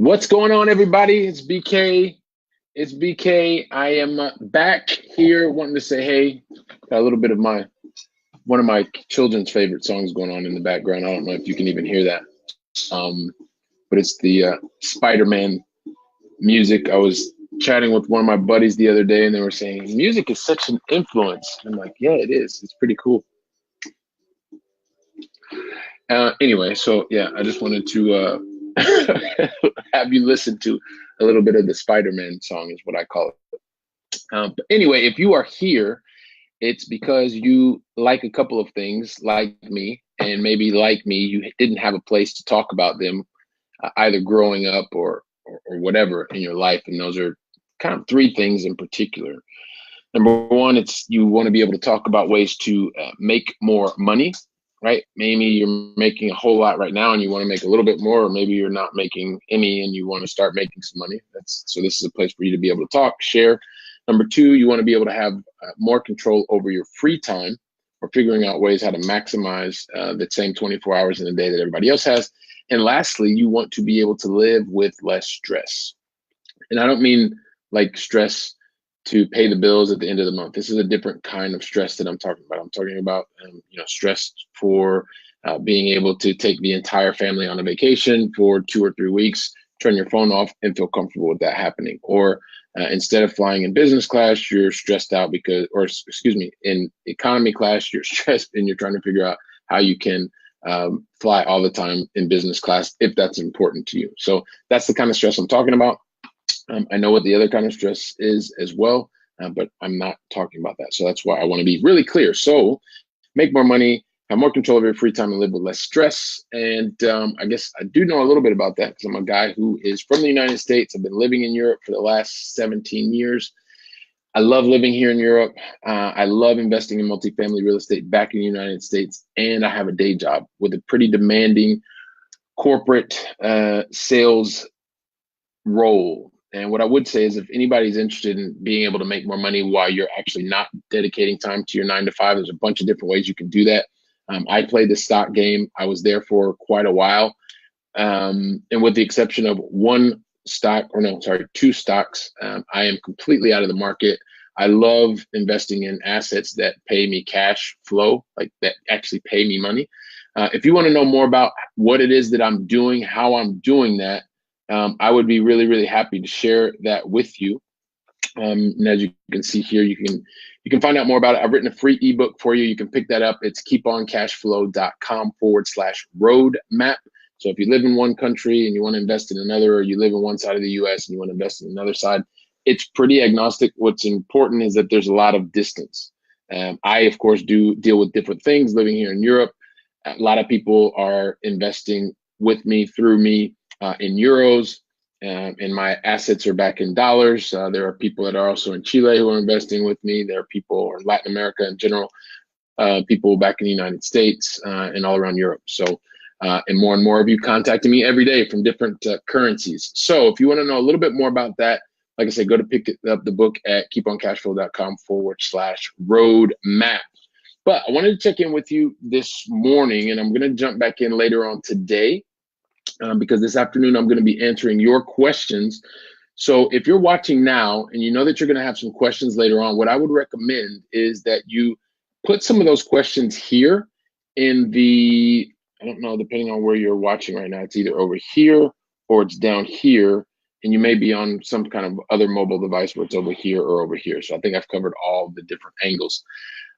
What's going on, everybody? It's BK. It's BK. I am back here wanting to say, hey, got a little bit of one of my children's favorite songs going on in the background. I don't know if you can even hear that, but it's the Spider-Man music. I was chatting with one of my buddies the other day, and they were saying music is such an influence. I'm like, yeah, it is. It's pretty cool. Anyway, so yeah, I just wanted to have you listen to a little bit of the Spider-Man song, is what I call it. But anyway, if you are here, it's because you like a couple of things like me, and maybe like me, you didn't have a place to talk about them, either growing up or whatever in your life. And those are kind of three things in particular. Number one, it's you want to be able to talk about ways to make more money, right? Maybe you're making a whole lot right now and you want to make a little bit more, or maybe you're not making any and you want to start making some money. So this is a place for you to be able to talk, share. Number two, you want to be able to have more control over your free time, or figuring out ways how to maximize the same 24 hours in a day that everybody else has. And lastly, you want to be able to live with less stress. And I don't mean like stress to pay the bills at the end of the month. This is a different kind of stress that I'm talking about. I'm talking about, stress for being able to take the entire family on a vacation for 2 or 3 weeks, turn your phone off and feel comfortable with that happening. Or instead of flying in business class, you're stressed out in economy class, you're stressed and you're trying to figure out how you can fly all the time in business class if that's important to you. So that's the kind of stress I'm talking about. I know what the other kind of stress is as well, but I'm not talking about that. So that's why I want to be really clear. So make more money, have more control of your free time, and live with less stress. And I guess I do know a little bit about that because I'm a guy who is from the United States. I've been living in Europe for the last 17 years. I love living here in Europe. I love investing in multifamily real estate back in the United States. And I have a day job with a pretty demanding corporate sales role. And what I would say is if anybody's interested in being able to make more money while you're actually not dedicating time to your 9 to 5, there's a bunch of different ways you can do that. I played the stock game. I was there for quite a while. And with the exception of two stocks, I am completely out of the market. I love investing in assets that pay me cash flow, like that actually pay me money. If you want to know more about what it is that I'm doing, how I'm doing that, I would be really, really happy to share that with you. And as you can see here, you can find out more about it. I've written a free ebook for you. You can pick that up. It's keeponcashflow.com/roadmap. So if you live in one country and you want to invest in another, or you live in one side of the US and you want to invest in another side, it's pretty agnostic. What's important is that there's a lot of distance. I, of course, do deal with different things living here in Europe. A lot of people are investing with me, through me, in euros, and my assets are back in dollars. There are people that are also in Chile who are investing with me. There are people in Latin America in general, people back in the United States and all around Europe. So, and more of you contacting me every day from different currencies. So if you want to know a little bit more about that, like I said, go to pick up the book at keeponcashflow.com/roadmap. But I wanted to check in with you this morning, and I'm going to jump back in later on today. Because this afternoon I'm going to be answering your questions. So if you're watching now and you know that you're going to have some questions later on, what I would recommend is that you put some of those questions here in the, I don't know, depending on where you're watching right now, it's either over here or it's down here. And you may be on some kind of other mobile device where it's over here or over here. So I think I've covered all the different angles.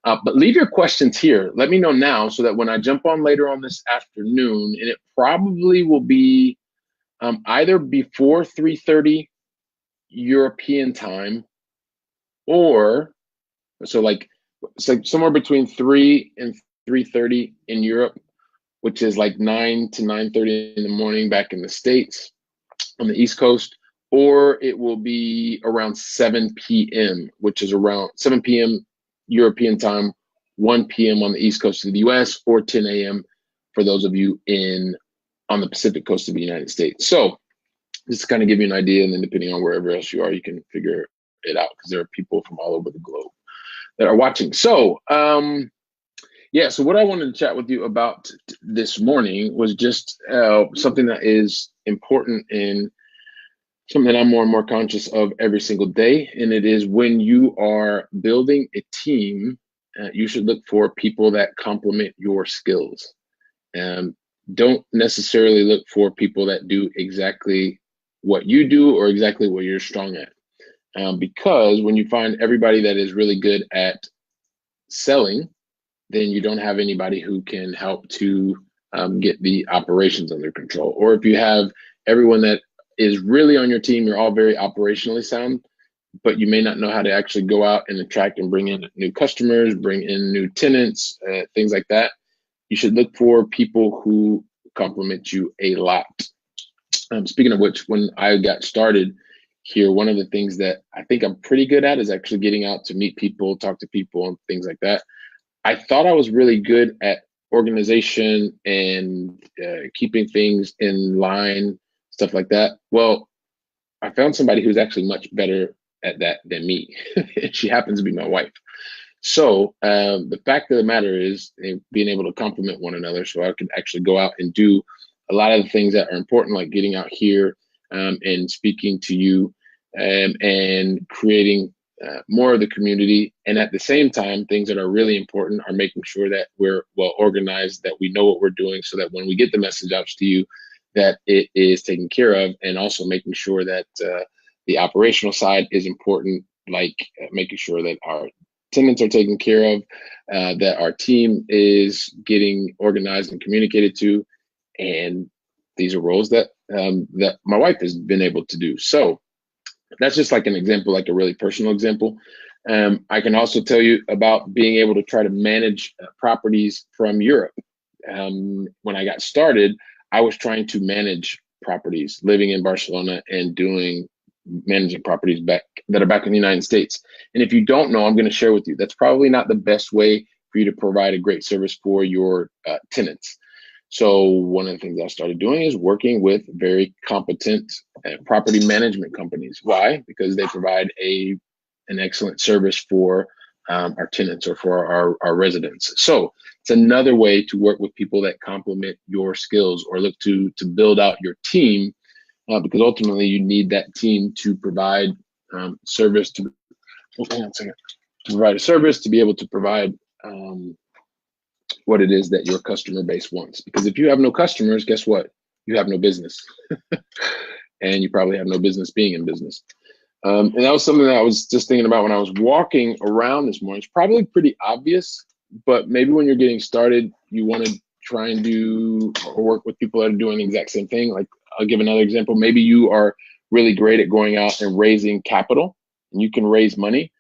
But leave your questions here. Let me know now so that when I jump on later on this afternoon, and it probably will be either before 3:30 European time, or it's like somewhere between 3 and 3:30 in Europe, which is like 9 to 9:30 in the morning back in the States on the East Coast, or it will be around 7 p.m., which is around 7 p.m. European time, 1 p.m. on the East Coast of the US, or 10 a.m. for those of you on the Pacific coast of the United States. So just to kind of give you an idea, and then depending on wherever else you are, you can figure it out because there are people from all over the globe that are watching. So so what I wanted to chat with you about this morning was just something that is important in something that I'm more and more conscious of every single day. And it is when you are building a team, you should look for people that complement your skills. Um, don't necessarily look for people that do exactly what you do or exactly what you're strong at. Because when you find everybody that is really good at selling, then you don't have anybody who can help to get the operations under control. Or if you have everyone that is really on your team, you're all very operationally sound, but you may not know how to actually go out and attract and bring in new customers, bring in new tenants, things like that. You should look for people who complement you a lot. Speaking of which, when I got started here, one of the things that I think I'm pretty good at is actually getting out to meet people, talk to people, and things like that. I thought I was really good at organization and keeping things in line, stuff like that. Well, I found somebody who's actually much better at that than me. She happens to be my wife. So the fact of the matter is being able to complement one another so I could actually go out and do a lot of the things that are important, like getting out here and speaking to you and creating more of the community. And at the same time, things that are really important are making sure that we're well organized, that we know what we're doing so that when we get the message out to you, that it is taken care of, and also making sure that the operational side is important, like making sure that our tenants are taken care of, that our team is getting organized and communicated to, and these are roles that that my wife has been able to do. So that's just like an example, like a really personal example. I can also tell you about being able to try to manage properties from Europe. When I got started, I was trying to manage properties living in Barcelona and doing managing properties back that are back in the United States. And if you don't know, I'm going to share with you. That's probably not the best way for you to provide a great service for your tenants. So one of the things I started doing is working with very competent property management companies. Why? Because they provide an excellent service for our tenants or for our residents. So it's another way to work with people that complement your skills or look to build out your team, because ultimately you need that team to provide service to. Oh, hang on a second. To provide a service, to be able to provide what it is that your customer base wants. Because if you have no customers, guess what? You have no business. And you probably have no business being in business. And that was something that I was just thinking about when I was walking around this morning. It's probably pretty obvious, but maybe when you're getting started, you want to try and do or work with people that are doing the exact same thing. Like, I'll give another example. Maybe you are really great at going out and raising capital, and you can raise money,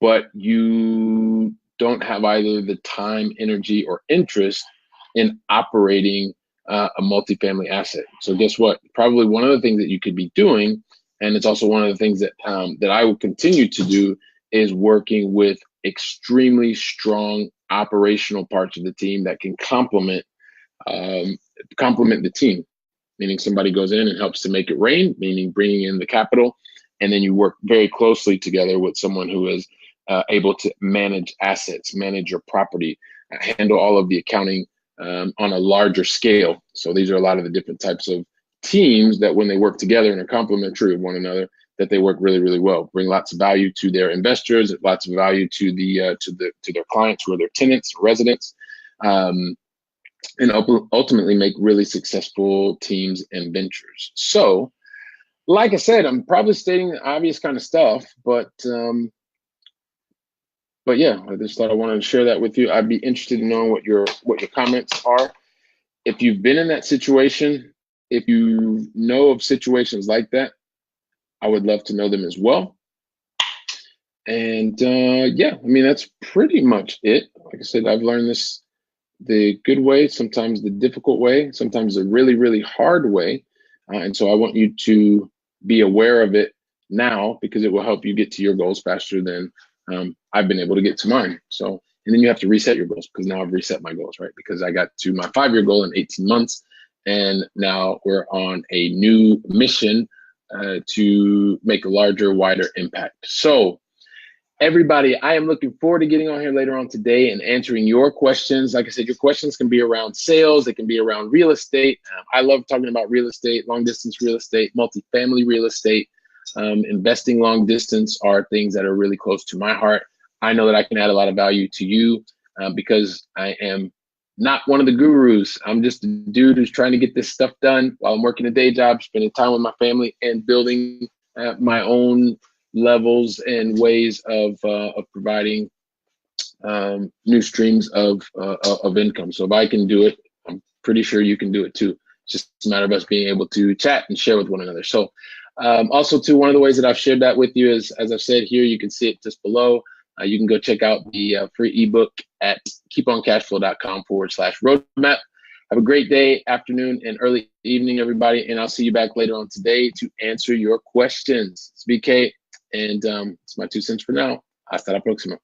but you don't have either the time, energy, or interest in operating a multifamily asset. So guess what? Probably one of the things that you could be doing, and it's also one of the things that that I will continue to do, is working with extremely strong operational parts of the team that can complement the team. Meaning somebody goes in and helps to make it rain, meaning bringing in the capital, and then you work very closely together with someone who is able to manage assets, manage your property, handle all of the accounting on a larger scale. So these are a lot of the different types of teams that when they work together and are complementary of one another, that they work really, really well, bring lots of value to their investors, lots of value to their clients who are their tenants, residents, and ultimately make really successful teams and ventures. So, like I said, I'm probably stating the obvious kind of stuff, but yeah, I just thought I wanted to share that with you. I'd be interested in knowing what your comments are. If you've been in that situation, if you know of situations like that, I would love to know them as well. And yeah, I mean, that's pretty much it. Like I said, I've learned this the good way, sometimes the difficult way, sometimes the really, really hard way. And so I want you to be aware of it now, because it will help you get to your goals faster than I've been able to get to mine. So, and then you have to reset your goals, because now I've reset my goals, right? Because I got to my 5-year goal in 18 months. And now we're on a new mission to make a larger, wider impact. So everybody, I am looking forward to getting on here later on today and answering your questions. Like I said, your questions can be around sales. They can be around real estate. I love talking about real estate, long distance real estate, multifamily real estate. Investing long distance are things that are really close to my heart. I know that I can add a lot of value to you because I am not one of the gurus. I'm just a dude who's trying to get this stuff done while I'm working a day job, spending time with my family, and building my own levels and ways of providing new streams of income. So if I can do it, I'm pretty sure you can do it too. It's just a matter of us being able to chat and share with one another. So also too, one of the ways that I've shared that with you is, as I've said here, you can see it just below. You can go check out the free ebook at keeponcashflow.com/roadmap. Have a great day, afternoon, and early evening, everybody. And I'll see you back later on today to answer your questions. It's BK, and it's my 2 cents for now. Hasta la próxima.